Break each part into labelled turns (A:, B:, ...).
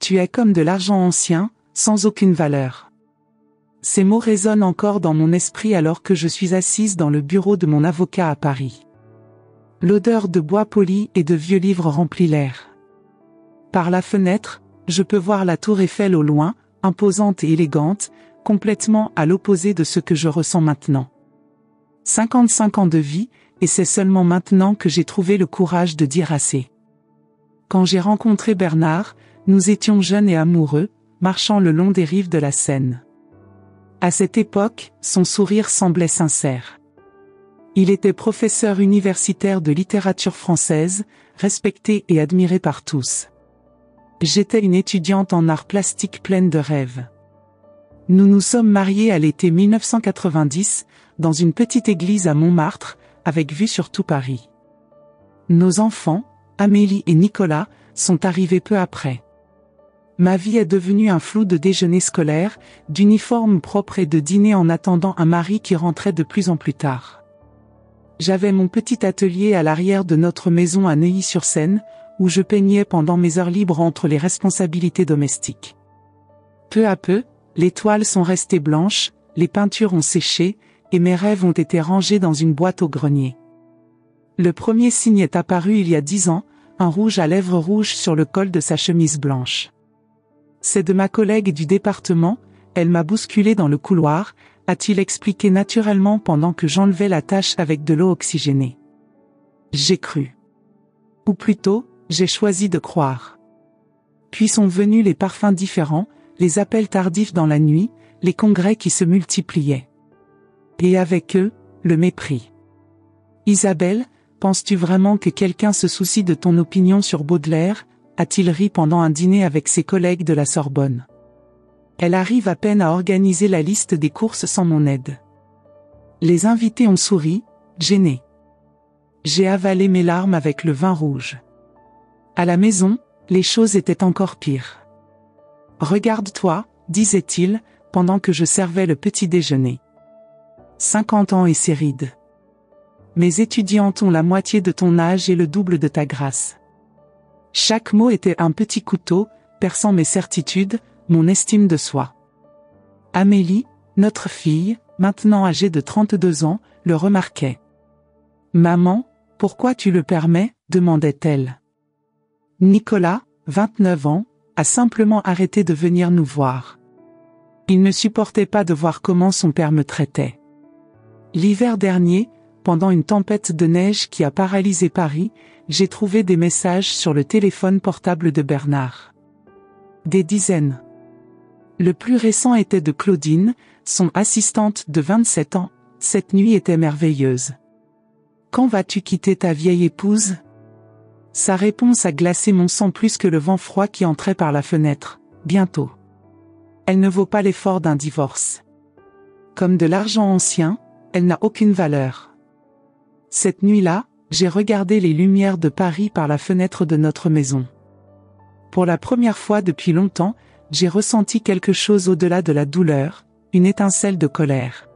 A: Tu es comme de l'argent ancien, sans aucune valeur. Ces mots résonnent encore dans mon esprit alors que je suis assise dans le bureau de mon avocat à Paris. L'odeur de bois poli et de vieux livres remplit l'air. Par la fenêtre, je peux voir la tour Eiffel au loin, imposante et élégante, complètement à l'opposé de ce que je ressens maintenant. 55 ans de vie, et c'est seulement maintenant que j'ai trouvé le courage de dire assez. Quand j'ai rencontré Bernard, nous étions jeunes et amoureux, marchant le long des rives de la Seine. À cette époque, son sourire semblait sincère. Il était professeur universitaire de littérature française, respecté et admiré par tous. J'étais une étudiante en arts plastiques pleine de rêves. Nous nous sommes mariés à l'été 1990, dans une petite église à Montmartre, avec vue sur tout Paris. Nos enfants, Amélie et Nicolas, sont arrivés peu après. Ma vie est devenue un flou de déjeuner scolaire, d'uniformes propres et de dîner en attendant un mari qui rentrait de plus en plus tard. J'avais mon petit atelier à l'arrière de notre maison à Neuilly-sur-Seine, où je peignais pendant mes heures libres entre les responsabilités domestiques. Peu à peu, les toiles sont restées blanches, les peintures ont séché, et mes rêves ont été rangés dans une boîte au grenier. Le premier signe est apparu il y a 10 ans, un rouge à lèvres rouges sur le col de sa chemise blanche. C'est de ma collègue du département, elle m'a bousculé dans le couloir, a-t-il expliqué naturellement pendant que j'enlevais la tache avec de l'eau oxygénée. J'ai cru. Ou plutôt, j'ai choisi de croire. Puis sont venus les parfums différents, les appels tardifs dans la nuit, les congrès qui se multipliaient. Et avec eux, le mépris. Isabelle, penses-tu vraiment que quelqu'un se soucie de ton opinion sur Baudelaire ? A-t-il ri pendant un dîner avec ses collègues de la Sorbonne. Elle arrive à peine à organiser la liste des courses sans mon aide. Les invités ont souri, gênés. J'ai avalé mes larmes avec le vin rouge. À la maison, les choses étaient encore pires. Regarde-toi, disait-il, pendant que je servais le petit déjeuner. 50 ans et ses rides. Mes étudiantes ont la moitié de ton âge et le double de ta grâce. Chaque mot était un petit couteau, perçant mes certitudes, mon estime de soi. Amélie, notre fille, maintenant âgée de 32 ans, le remarquait. « Maman, pourquoi tu le permets ?» demandait-elle. Nicolas, 29 ans, a simplement arrêté de venir nous voir. Il ne supportait pas de voir comment son père me traitait. L'hiver dernier, pendant une tempête de neige qui a paralysé Paris, j'ai trouvé des messages sur le téléphone portable de Bernard. Des dizaines. Le plus récent était de Claudine, son assistante de 27 ans. Cette nuit était merveilleuse. Quand vas-tu quitter ta vieille épouse ? Sa réponse a glacé mon sang plus que le vent froid qui entrait par la fenêtre. Bientôt. Elle ne vaut pas l'effort d'un divorce. Comme de l'argent ancien, elle n'a aucune valeur. Cette nuit-là, j'ai regardé les lumières de Paris par la fenêtre de notre maison. Pour la première fois depuis longtemps, j'ai ressenti quelque chose au-delà de la douleur, une étincelle de colère.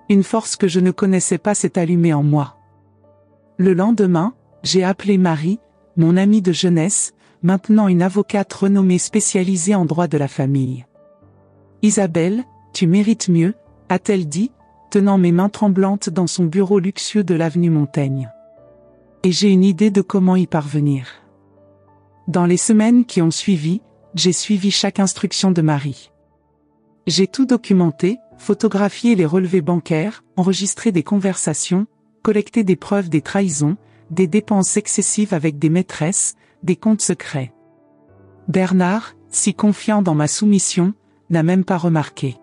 A: Une force que je ne connaissais pas s'est allumée en moi. Le lendemain, j'ai appelé Marie, mon amie de jeunesse, maintenant une avocate renommée spécialisée en droit de la famille. « Isabelle, tu mérites mieux », a-t-elle dit, tenant mes mains tremblantes dans son bureau luxueux de l'avenue Montaigne. Et j'ai une idée de comment y parvenir. Dans les semaines qui ont suivi, j'ai suivi chaque instruction de Marie. J'ai tout documenté, photographié les relevés bancaires, enregistré des conversations, collecté des preuves des trahisons, des dépenses excessives avec des maîtresses, des comptes secrets. Bernard, si confiant dans ma soumission, n'a même pas remarqué.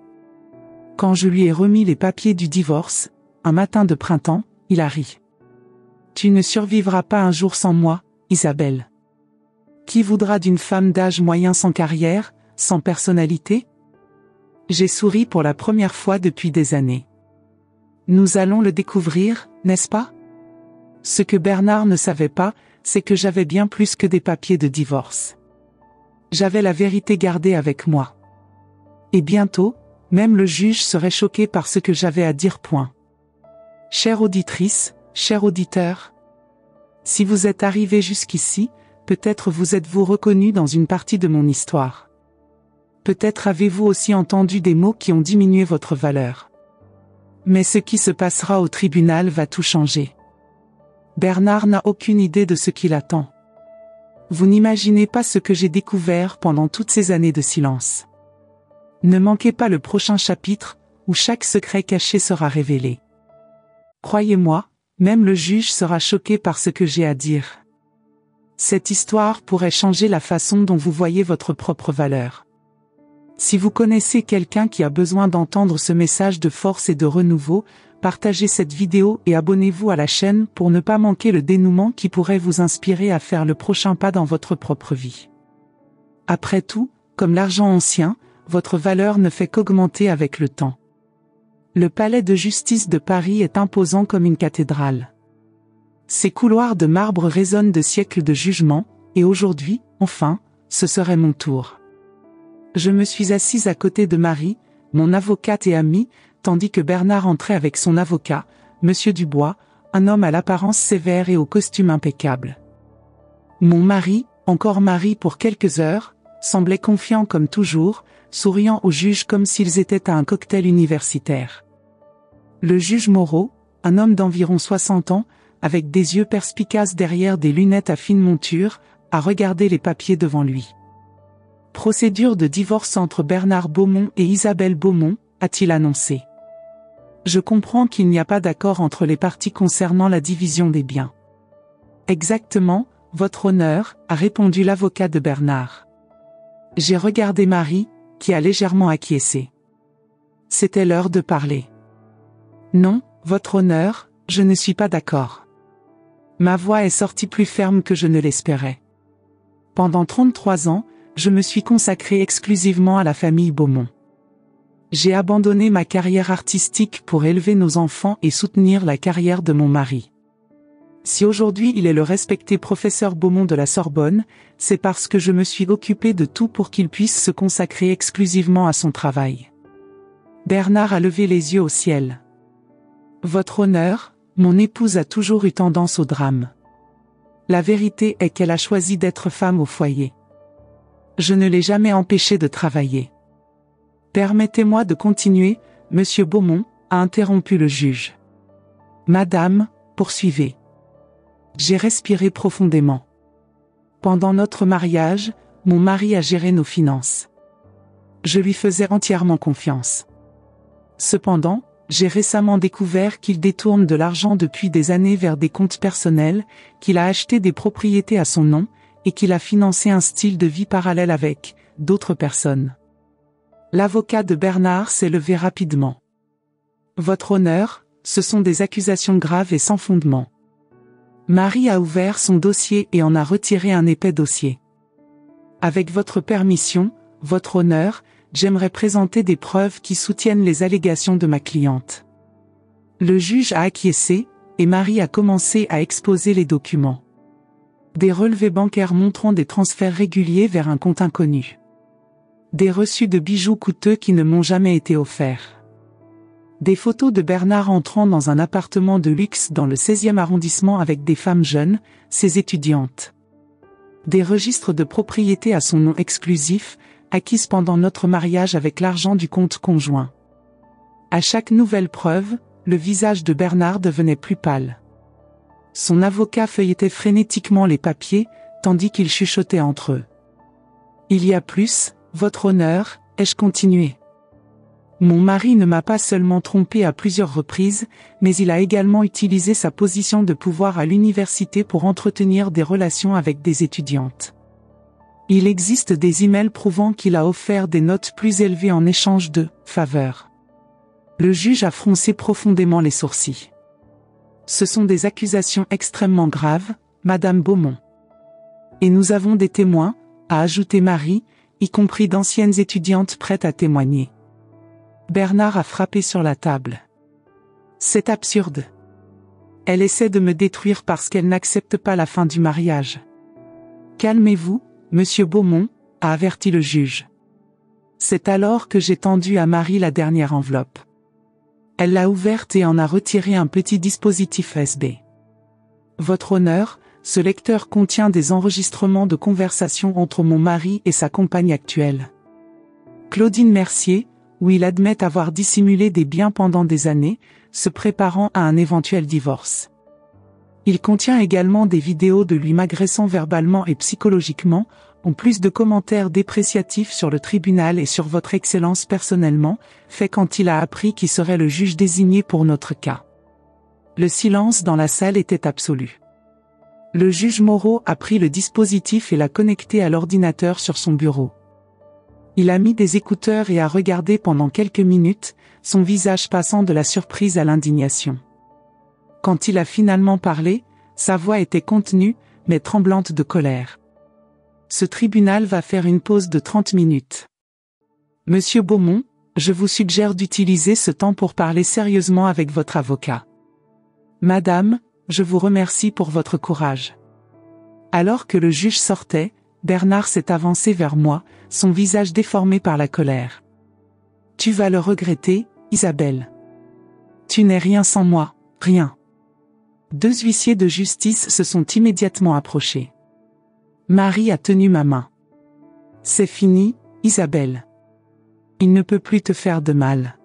A: Quand je lui ai remis les papiers du divorce, un matin de printemps, il a ri. « Tu ne survivras pas un jour sans moi, Isabelle. Qui voudra d'une femme d'âge moyen sans carrière, sans personnalité ?» J'ai souri pour la première fois depuis des années. Nous allons le découvrir, n'est-ce pas? Ce que Bernard ne savait pas, c'est que j'avais bien plus que des papiers de divorce. J'avais la vérité gardée avec moi. Et bientôt, même le juge serait choqué par ce que j'avais à dire. Chère auditrice, cher auditeur, si vous êtes arrivé jusqu'ici, peut-être vous êtes-vous reconnu dans une partie de mon histoire. Peut-être avez-vous aussi entendu des mots qui ont diminué votre valeur. Mais ce qui se passera au tribunal va tout changer. Bernard n'a aucune idée de ce qui l'attend. Vous n'imaginez pas ce que j'ai découvert pendant toutes ces années de silence. Ne manquez pas le prochain chapitre, où chaque secret caché sera révélé. Croyez-moi, même le juge sera choqué par ce que j'ai à dire. Cette histoire pourrait changer la façon dont vous voyez votre propre valeur. Si vous connaissez quelqu'un qui a besoin d'entendre ce message de force et de renouveau, partagez cette vidéo et abonnez-vous à la chaîne pour ne pas manquer le dénouement qui pourrait vous inspirer à faire le prochain pas dans votre propre vie. Après tout, comme l'argent ancien, votre valeur ne fait qu'augmenter avec le temps. Le palais de justice de Paris est imposant comme une cathédrale. Ses couloirs de marbre résonnent de siècles de jugement, et aujourd'hui, enfin, ce serait mon tour. Je me suis assise à côté de Marie, mon avocate et amie, tandis que Bernard entrait avec son avocat, Monsieur Dubois, un homme à l'apparence sévère et au costume impeccable. Mon mari, encore mari pour quelques heures, semblait confiant comme toujours, souriant aux juges comme s'ils étaient à un cocktail universitaire. Le juge Moreau, un homme d'environ 60 ans, avec des yeux perspicaces derrière des lunettes à fine monture, a regardé les papiers devant lui. Procédure de divorce entre Bernard Beaumont et Isabelle Beaumont, a-t-il annoncé. Je comprends qu'il n'y a pas d'accord entre les parties concernant la division des biens. Exactement, votre honneur, a répondu l'avocat de Bernard. J'ai regardé Marie, qui a légèrement acquiescé. C'était l'heure de parler. Non, votre honneur, je ne suis pas d'accord. Ma voix est sortie plus ferme que je ne l'espérais. Pendant 33 ans, je me suis consacré exclusivement à la famille Beaumont. J'ai abandonné ma carrière artistique pour élever nos enfants et soutenir la carrière de mon mari. Si aujourd'hui il est le respecté professeur Beaumont de la Sorbonne, c'est parce que je me suis occupé de tout pour qu'il puisse se consacrer exclusivement à son travail. Bernard a levé les yeux au ciel. Votre honneur, mon épouse a toujours eu tendance au drame. La vérité est qu'elle a choisi d'être femme au foyer. Je ne l'ai jamais empêchée de travailler. Permettez-moi de continuer, Monsieur Beaumont, a interrompu le juge. Madame, poursuivez. J'ai respiré profondément. Pendant notre mariage, mon mari a géré nos finances. Je lui faisais entièrement confiance. Cependant, j'ai récemment découvert qu'il détourne de l'argent depuis des années vers des comptes personnels, qu'il a acheté des propriétés à son nom, et qu'il a financé un style de vie parallèle avec d'autres personnes. L'avocat de Bernard s'est levé rapidement. Votre honneur, ce sont des accusations graves et sans fondement. Marie a ouvert son dossier et en a retiré un épais dossier. Avec votre permission, votre honneur, j'aimerais présenter des preuves qui soutiennent les allégations de ma cliente. Le juge a acquiescé, et Marie a commencé à exposer les documents. Des relevés bancaires montrant des transferts réguliers vers un compte inconnu. Des reçus de bijoux coûteux qui ne m'ont jamais été offerts. Des photos de Bernard entrant dans un appartement de luxe dans le 16e arrondissement avec des femmes jeunes, ses étudiantes. Des registres de propriété à son nom exclusif, acquises pendant notre mariage avec l'argent du compte conjoint. À chaque nouvelle preuve, le visage de Bernard devenait plus pâle. Son avocat feuilletait frénétiquement les papiers, tandis qu'ils chuchotaient entre eux. Il y a plus, votre honneur, ai-je continué. Mon mari ne m'a pas seulement trompé à plusieurs reprises, mais il a également utilisé sa position de pouvoir à l'université pour entretenir des relations avec des étudiantes. Il existe des emails prouvant qu'il a offert des notes plus élevées en échange de faveurs. Le juge a froncé profondément les sourcils. Ce sont des accusations extrêmement graves, Madame Beaumont. Et nous avons des témoins, a ajouté Marie, y compris d'anciennes étudiantes prêtes à témoigner. Bernard a frappé sur la table. C'est absurde. Elle essaie de me détruire parce qu'elle n'accepte pas la fin du mariage. Calmez-vous, Monsieur Beaumont, a averti le juge. C'est alors que j'ai tendu à Marie la dernière enveloppe. Elle l'a ouverte et en a retiré un petit dispositif USB. Votre honneur, ce lecteur contient des enregistrements de conversations entre mon mari et sa compagne actuelle. Claudine Mercier, où il admet avoir dissimulé des biens pendant des années, se préparant à un éventuel divorce. Il contient également des vidéos de lui m'agressant verbalement et psychologiquement, en plus de commentaires dépréciatifs sur le tribunal et sur votre excellence personnellement, fait quand il a appris qui serait le juge désigné pour notre cas. Le silence dans la salle était absolu. Le juge Moreau a pris le dispositif et l'a connecté à l'ordinateur sur son bureau. Il a mis des écouteurs et a regardé pendant quelques minutes, son visage passant de la surprise à l'indignation. Quand il a finalement parlé, sa voix était contenue, mais tremblante de colère. Ce tribunal va faire une pause de 30 minutes. Monsieur Beaumont, je vous suggère d'utiliser ce temps pour parler sérieusement avec votre avocat. Madame, je vous remercie pour votre courage. Alors que le juge sortait, Bernard s'est avancé vers moi, son visage déformé par la colère. Tu vas le regretter, Isabelle. Tu n'es rien sans moi, rien. 2 huissiers de justice se sont immédiatement approchés. Marie a tenu ma main. C'est fini, Isabelle. Il ne peut plus te faire de mal.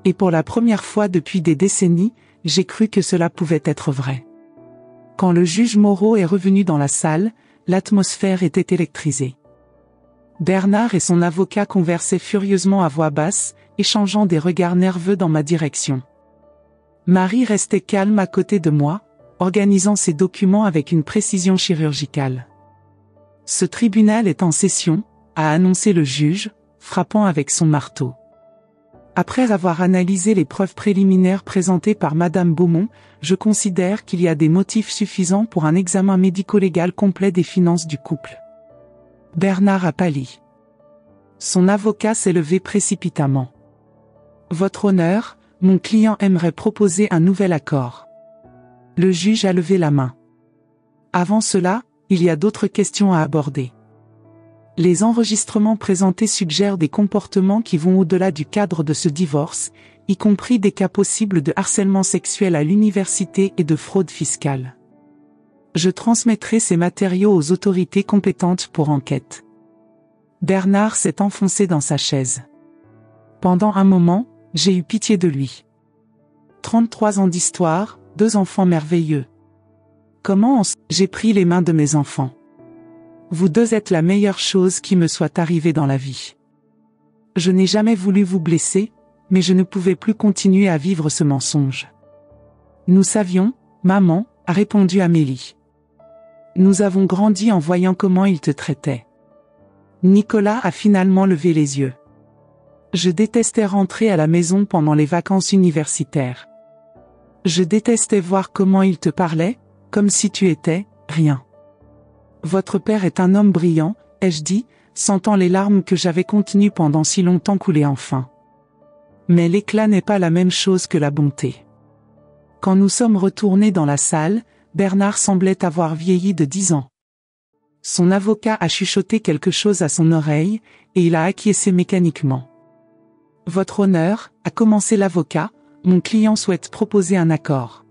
A: Et pour la première fois depuis des décennies, j'ai cru que cela pouvait être vrai. Quand le juge Moreau est revenu dans la salle, l'atmosphère était électrisée. Bernard et son avocat conversaient furieusement à voix basse, échangeant des regards nerveux dans ma direction. Marie restait calme à côté de moi, organisant ses documents avec une précision chirurgicale. Ce tribunal est en session, a annoncé le juge, frappant avec son marteau. Après avoir analysé les preuves préliminaires présentées par Madame Beaumont, je considère qu'il y a des motifs suffisants pour un examen médico-légal complet des finances du couple. Bernard a pâli. Son avocat s'est levé précipitamment. Votre honneur, mon client aimerait proposer un nouvel accord. Le juge a levé la main. Avant cela, il y a d'autres questions à aborder. Les enregistrements présentés suggèrent des comportements qui vont au-delà du cadre de ce divorce, y compris des cas possibles de harcèlement sexuel à l'université et de fraude fiscale. Je transmettrai ces matériaux aux autorités compétentes pour enquête. Bernard s'est enfoncé dans sa chaise. Pendant un moment, j'ai eu pitié de lui. 33 ans d'histoire, 2 enfants merveilleux. J'ai pris les mains de mes enfants. Vous 2 êtes la meilleure chose qui me soit arrivée dans la vie. Je n'ai jamais voulu vous blesser, mais je ne pouvais plus continuer à vivre ce mensonge. Nous savions, maman, a répondu Amélie. Nous avons grandi en voyant comment il te traitait. Nicolas a finalement levé les yeux. Je détestais rentrer à la maison pendant les vacances universitaires. Je détestais voir comment il te parlait, comme si tu étais rien. Votre père est un homme brillant, ai-je dit, sentant les larmes que j'avais contenues pendant si longtemps couler enfin. Mais l'éclat n'est pas la même chose que la bonté. Quand nous sommes retournés dans la salle, Bernard semblait avoir vieilli de 10 ans. Son avocat a chuchoté quelque chose à son oreille, et il a acquiescé mécaniquement. Votre honneur, a commencé l'avocat, mon client souhaite proposer un accord.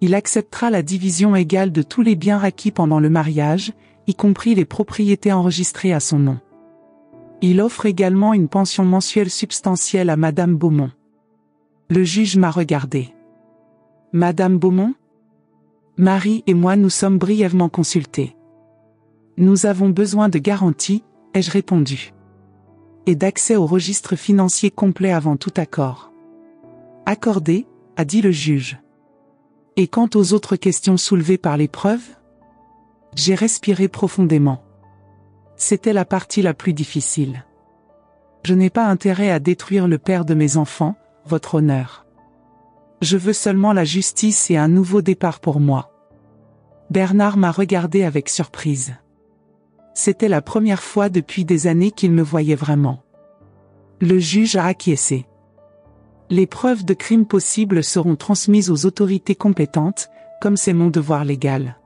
A: Il acceptera la division égale de tous les biens acquis pendant le mariage, y compris les propriétés enregistrées à son nom. Il offre également une pension mensuelle substantielle à Madame Beaumont. Le juge m'a regardé. Madame Beaumont ? Marie et moi nous sommes brièvement consultés. Nous avons besoin de garanties, ai-je répondu. Et d'accès au registre financier complet avant tout accord. Accordé, a dit le juge. Et quant aux autres questions soulevées par les preuves ? J'ai respiré profondément. C'était la partie la plus difficile. Je n'ai pas intérêt à détruire le père de mes enfants, votre honneur. Je veux seulement la justice et un nouveau départ pour moi. Bernard m'a regardé avec surprise. C'était la première fois depuis des années qu'il me voyait vraiment. Le juge a acquiescé. Les preuves de crimes possibles seront transmises aux autorités compétentes, comme c'est mon devoir légal.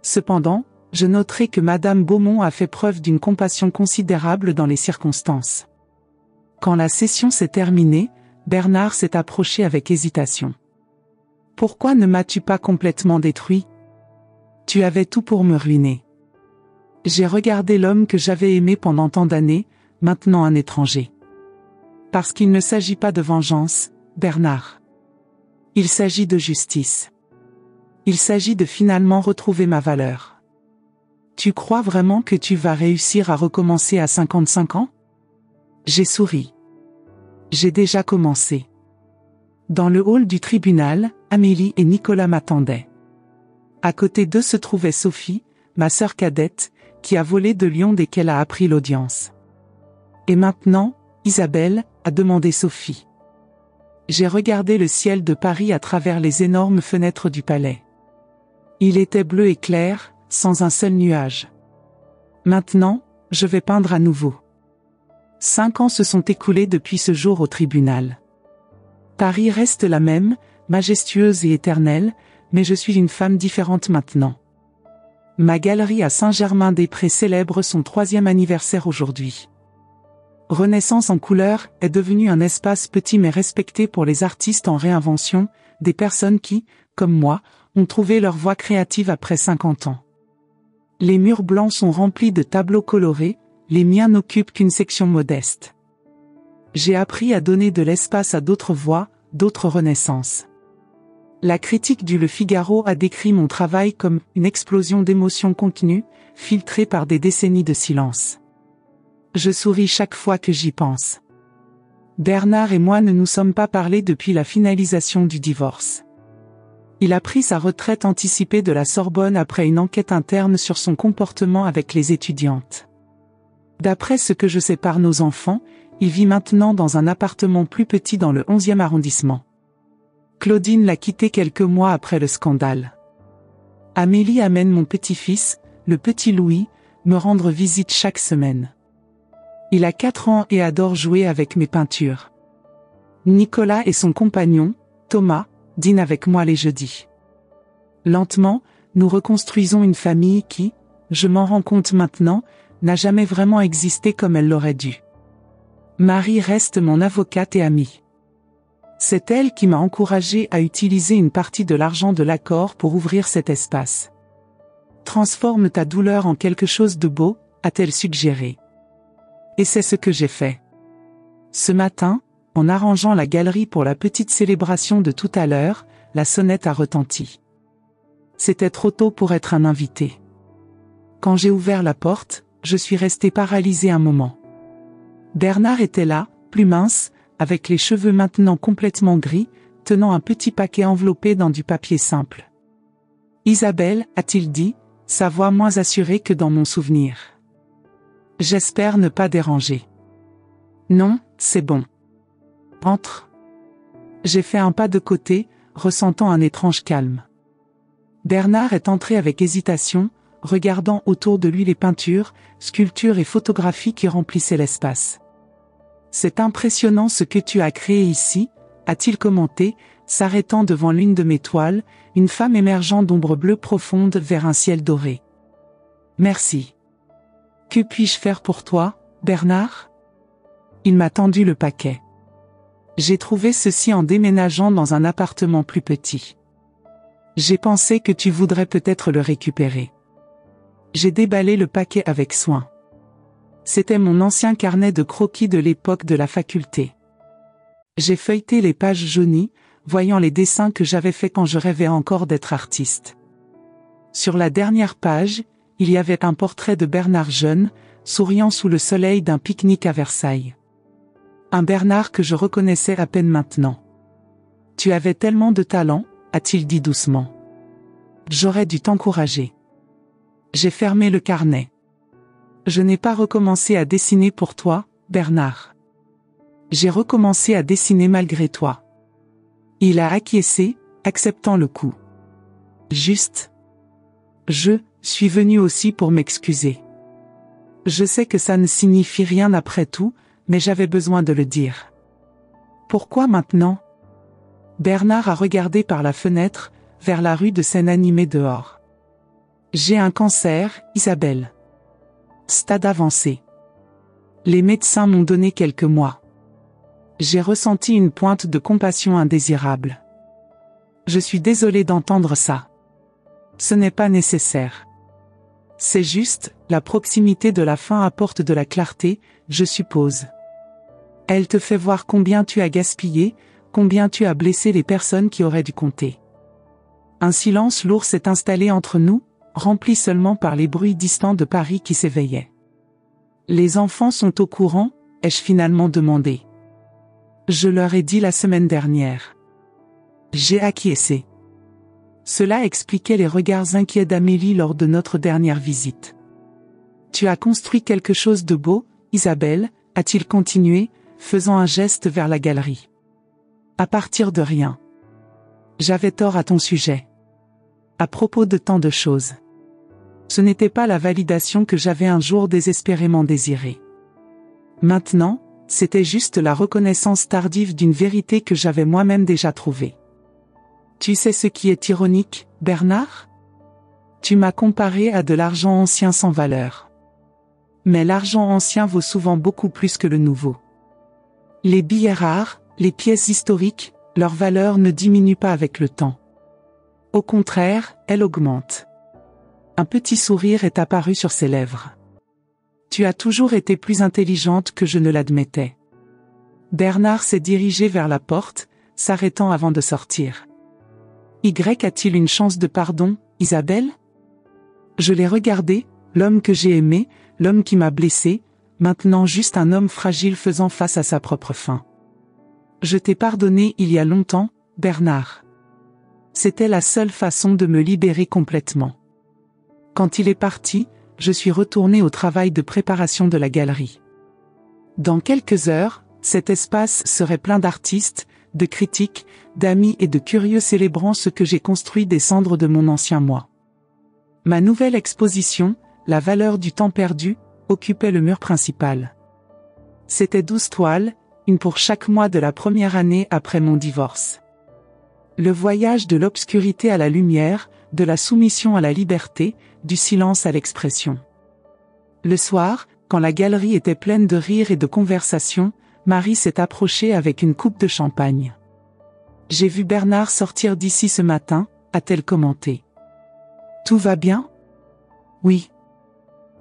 A: Cependant, je noterai que Madame Beaumont a fait preuve d'une compassion considérable dans les circonstances. Quand la session s'est terminée, Bernard s'est approché avec hésitation. Pourquoi ne m'as-tu pas complètement détruit ? Tu avais tout pour me ruiner. J'ai regardé l'homme que j'avais aimé pendant tant d'années, maintenant un étranger. Parce qu'il ne s'agit pas de vengeance, Bernard. Il s'agit de justice. Il s'agit de finalement retrouver ma valeur. Tu crois vraiment que tu vas réussir à recommencer à 55 ans? J'ai souri. J'ai déjà commencé. Dans le hall du tribunal, Amélie et Nicolas m'attendaient. À côté d'eux se trouvait Sophie, ma sœur cadette, qui a volé de Lyon dès qu'elle a appris l'audience. Et maintenant, Isabelle, a demandé Sophie. J'ai regardé le ciel de Paris à travers les énormes fenêtres du palais. Il était bleu et clair, sans un seul nuage. Maintenant, je vais peindre à nouveau. 5 ans se sont écoulés depuis ce jour au tribunal. Paris reste la même, majestueuse et éternelle, mais je suis une femme différente maintenant. Ma galerie à Saint-Germain-des-Prés célèbre son 3e anniversaire aujourd'hui. Renaissance en couleurs est devenu un espace petit mais respecté pour les artistes en réinvention, des personnes qui, comme moi, ont trouvé leur voie créative après 50 ans. Les murs blancs sont remplis de tableaux colorés, les miens n'occupent qu'une section modeste. J'ai appris à donner de l'espace à d'autres voix, d'autres renaissances. La critique du Le Figaro a décrit mon travail comme une explosion d'émotions contenues, filtrée par des décennies de silence. Je souris chaque fois que j'y pense. Bernard et moi ne nous sommes pas parlé depuis la finalisation du divorce. Il a pris sa retraite anticipée de la Sorbonne après une enquête interne sur son comportement avec les étudiantes. D'après ce que je sais par nos enfants, il vit maintenant dans un appartement plus petit dans le 11e arrondissement. Claudine l'a quitté quelques mois après le scandale. Amélie amène mon petit-fils, le petit Louis, me rendre visite chaque semaine. Il a 4 ans et adore jouer avec mes peintures. Nicolas et son compagnon, Thomas, dînent avec moi les jeudis. Lentement, nous reconstruisons une famille qui, je m'en rends compte maintenant, n'a jamais vraiment existé comme elle l'aurait dû. Marie reste mon avocate et amie. C'est elle qui m'a encouragé à utiliser une partie de l'argent de l'accord pour ouvrir cet espace. Transforme ta douleur en quelque chose de beau, a-t-elle suggéré. Et c'est ce que j'ai fait. Ce matin, en arrangeant la galerie pour la petite célébration de tout à l'heure, la sonnette a retenti. C'était trop tôt pour être un invité. Quand j'ai ouvert la porte, je suis restée paralysée un moment. Bernard était là, plus mince, avec les cheveux maintenant complètement gris, tenant un petit paquet enveloppé dans du papier simple. « Isabelle, a-t-il dit, sa voix moins assurée que dans mon souvenir. J'espère ne pas déranger. »« Non, c'est bon. Entre. » J'ai fait un pas de côté, ressentant un étrange calme. Bernard est entré avec hésitation, regardant autour de lui les peintures, sculptures et photographies qui remplissaient l'espace. « C'est impressionnant ce que tu as créé ici, » a-t-il commenté, s'arrêtant devant l'une de mes toiles, une femme émergeant d'ombre bleue profonde vers un ciel doré. « Merci. Que puis-je faire pour toi, Bernard ?» Il m'a tendu le paquet. J'ai trouvé ceci en déménageant dans un appartement plus petit. J'ai pensé que tu voudrais peut-être le récupérer. J'ai déballé le paquet avec soin. C'était mon ancien carnet de croquis de l'époque de la faculté. J'ai feuilleté les pages jaunies, voyant les dessins que j'avais faits quand je rêvais encore d'être artiste. Sur la dernière page, il y avait un portrait de Bernard jeune, souriant sous le soleil d'un pique-nique à Versailles. Un Bernard que je reconnaissais à peine maintenant. « Tu avais tellement de talent », a-t-il dit doucement. « J'aurais dû t'encourager. » J'ai fermé le carnet. Je n'ai pas recommencé à dessiner pour toi, Bernard. J'ai recommencé à dessiner malgré toi. Il a acquiescé, acceptant le coup. Juste. Je suis venu aussi pour m'excuser. Je sais que ça ne signifie rien après tout, mais j'avais besoin de le dire. Pourquoi maintenant? Bernard a regardé par la fenêtre, vers la rue de scène animée dehors. J'ai un cancer, Isabelle. Stade avancé. Les médecins m'ont donné quelques mois. J'ai ressenti une pointe de compassion indésirable. Je suis désolée d'entendre ça. Ce n'est pas nécessaire. C'est juste, la proximité de la fin apporte de la clarté, je suppose. Elle te fait voir combien tu as gaspillé, combien tu as blessé les personnes qui auraient dû compter. Un silence lourd s'est installé entre nous, rempli seulement par les bruits distants de Paris qui s'éveillaient. Les enfants sont au courant, ai-je finalement demandé. Je leur ai dit la semaine dernière. J'ai acquiescé. Cela expliquait les regards inquiets d'Amélie lors de notre dernière visite. Tu as construit quelque chose de beau, Isabelle, a-t-il continué, faisant un geste vers la galerie. À partir de rien. J'avais tort à ton sujet. À propos de tant de choses. Ce n'était pas la validation que j'avais un jour désespérément désirée. Maintenant, c'était juste la reconnaissance tardive d'une vérité que j'avais moi-même déjà trouvée. Tu sais ce qui est ironique, Bernard? Tu m'as comparé à de l'argent ancien sans valeur. Mais l'argent ancien vaut souvent beaucoup plus que le nouveau. Les billets rares, les pièces historiques, leur valeur ne diminue pas avec le temps. Au contraire, elle augmente. Un petit sourire est apparu sur ses lèvres. Tu as toujours été plus intelligente que je ne l'admettais. Bernard s'est dirigé vers la porte, s'arrêtant avant de sortir. Y a-t-il une chance de pardon, Isabelle? Je l'ai regardé, l'homme que j'ai aimé, l'homme qui m'a blessé, maintenant juste un homme fragile faisant face à sa propre fin. Je t'ai pardonné il y a longtemps, Bernard. C'était la seule façon de me libérer complètement. Quand il est parti, je suis retourné au travail de préparation de la galerie. Dans quelques heures, cet espace serait plein d'artistes, de critiques, d'amis et de curieux célébrant ce que j'ai construit des cendres de mon ancien moi. Ma nouvelle exposition, La valeur du temps perdu, occupait le mur principal. C'était 12 toiles, une pour chaque mois de la première année après mon divorce. Le voyage de l'obscurité à la lumière, de la soumission à la liberté, du silence à l'expression. Le soir, quand la galerie était pleine de rires et de conversations, Marie s'est approchée avec une coupe de champagne. « J'ai vu Bernard sortir d'ici ce matin », a-t-elle commenté. « Tout va bien ? » ?»« Oui.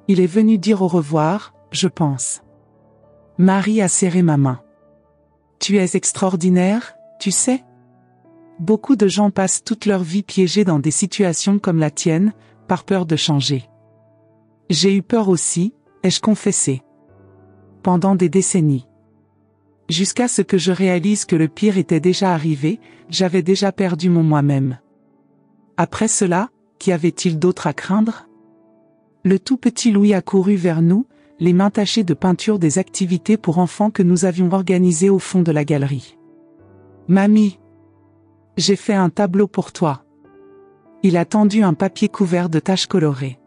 A: Il est venu dire au revoir, je pense. » Marie a serré ma main. « Tu es extraordinaire, tu sais ? Beaucoup de gens passent toute leur vie piégés dans des situations comme la tienne, par peur de changer. J'ai eu peur aussi, ai-je confessé. Pendant des décennies. Jusqu'à ce que je réalise que le pire était déjà arrivé, j'avais déjà perdu mon moi-même. Après cela, qu'y avait-il d'autre à craindre? Le tout petit Louis accourut vers nous, les mains tachées de peinture des activités pour enfants que nous avions organisées au fond de la galerie. « Mamie, j'ai fait un tableau pour toi. » Il a tendu un papier couvert de taches colorées.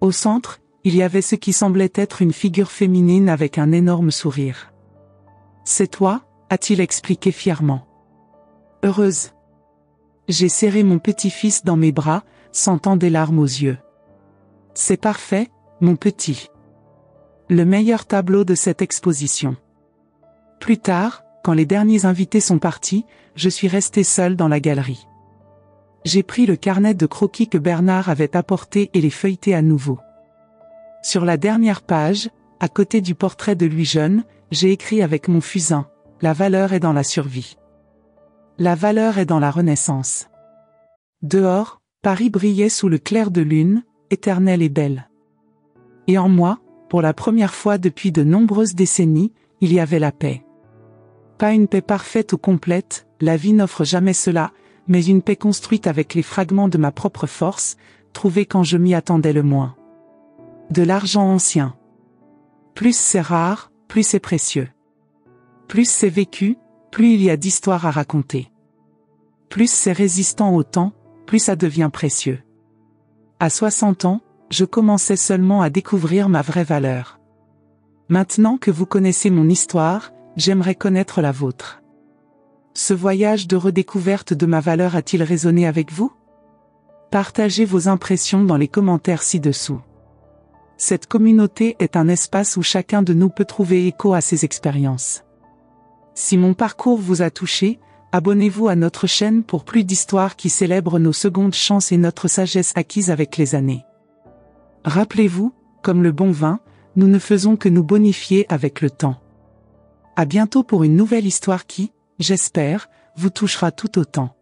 A: Au centre, il y avait ce qui semblait être une figure féminine avec un énorme sourire. « C'est toi ?» a-t-il expliqué fièrement. Heureuse. J'ai serré mon petit-fils dans mes bras, sentant des larmes aux yeux. « C'est parfait, mon petit. » Le meilleur tableau de cette exposition. Plus tard, quand les derniers invités sont partis, je suis restée seule dans la galerie. J'ai pris le carnet de croquis que Bernard avait apporté et les feuilleté à nouveau. Sur la dernière page, à côté du portrait de lui jeune, j'ai écrit avec mon fusain, « La valeur est dans la survie. La valeur est dans la renaissance. » Dehors, Paris brillait sous le clair de lune, éternelle et belle. Et en moi, pour la première fois depuis de nombreuses décennies, il y avait la paix. Pas une paix parfaite ou complète, la vie n'offre jamais cela, mais une paix construite avec les fragments de ma propre force, trouvée quand je m'y attendais le moins. De l'argent ancien. Plus c'est rare, plus c'est précieux. Plus c'est vécu, plus il y a d'histoires à raconter. Plus c'est résistant au temps, plus ça devient précieux. À 60 ans, je commençais seulement à découvrir ma vraie valeur. Maintenant que vous connaissez mon histoire, j'aimerais connaître la vôtre. Ce voyage de redécouverte de ma valeur a-t-il résonné avec vous? Partagez vos impressions dans les commentaires ci-dessous. Cette communauté est un espace où chacun de nous peut trouver écho à ses expériences. Si mon parcours vous a touché, Abonnez-vous à notre chaîne pour plus d'histoires qui célèbrent nos secondes chances et notre sagesse acquise avec les années. Rappelez-vous, comme le bon vin, nous ne faisons que nous bonifier avec le temps. À bientôt pour une nouvelle histoire qui, j'espère, vous touchera tout autant.